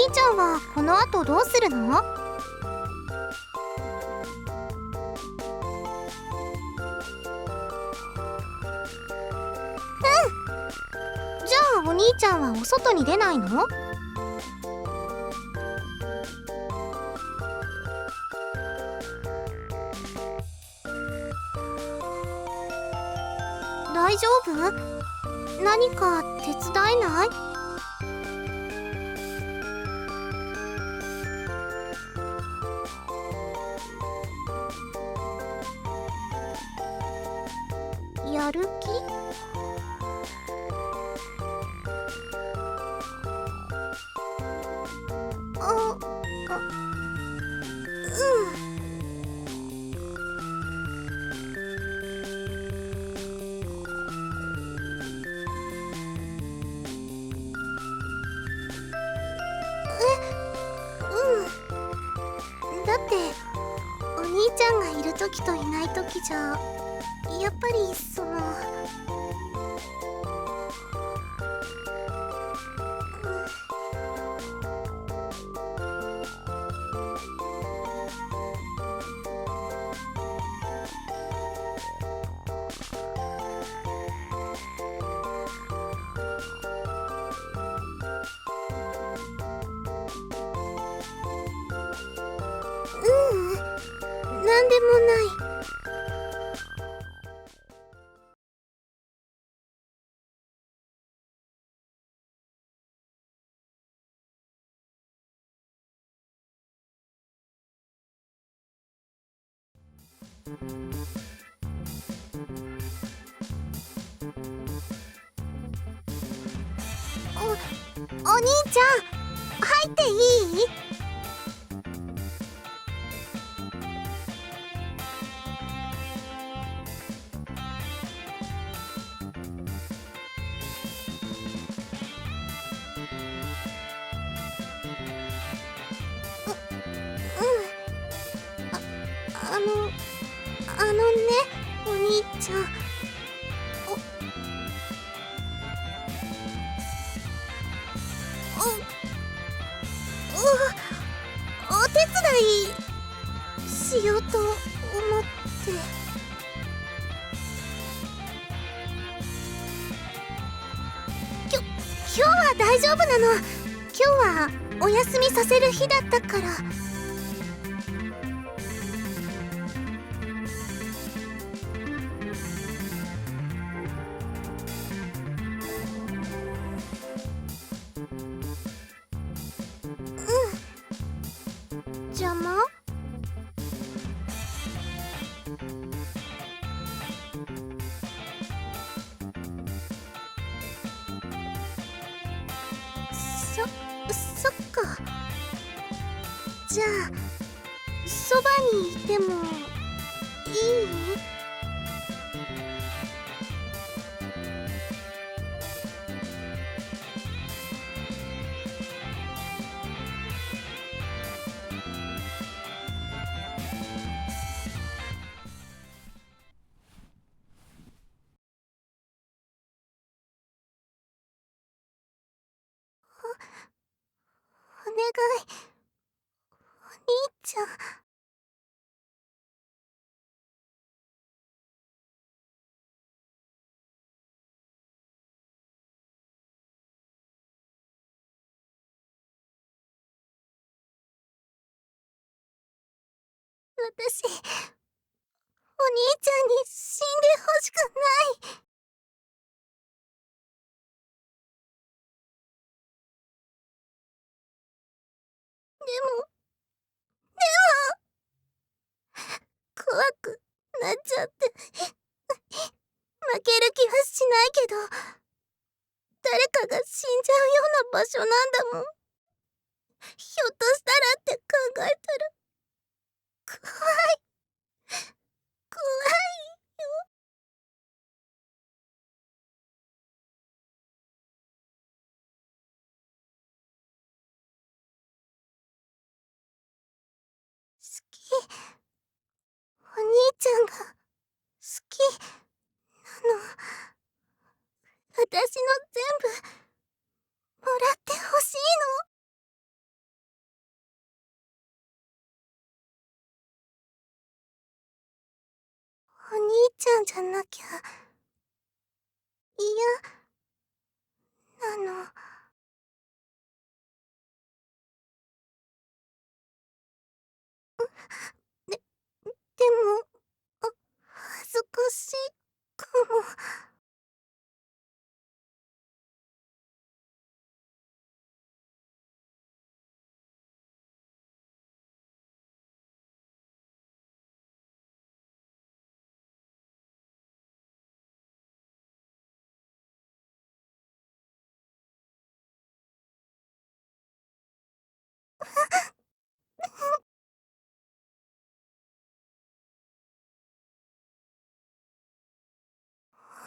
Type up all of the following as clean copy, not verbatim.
兄ちゃんはこの後どうするの？じゃあお兄ちゃんはお外に出ないの？大丈夫？何か手伝えない？やる気？あ、だってお兄ちゃんがいる時といない時じゃやっぱりなんでもない。お兄ちゃん入っていい？あのね、お兄ちゃん。お手伝いしようと思って。今日は大丈夫なの。今日はお休みさせる日だったから。邪魔？そっか。じゃあそばにいてもいい？お願い、お兄ちゃん。私、お兄ちゃんに死んでほしくない。でも怖くなっちゃって。負ける気はしないけど、誰かが死んじゃうような場所なんだもん。ひょっとしたらって考えたら怖い、怖いよ。好き、お兄ちゃんが好きなの。私の全部もらってほしいの。お兄ちゃんじゃなきゃ嫌なの。で、でも、恥ずかしいかも。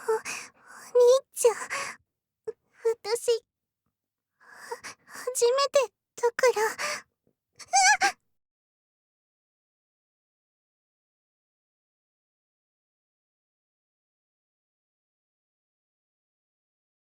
お兄ちゃん、私、初めてだから。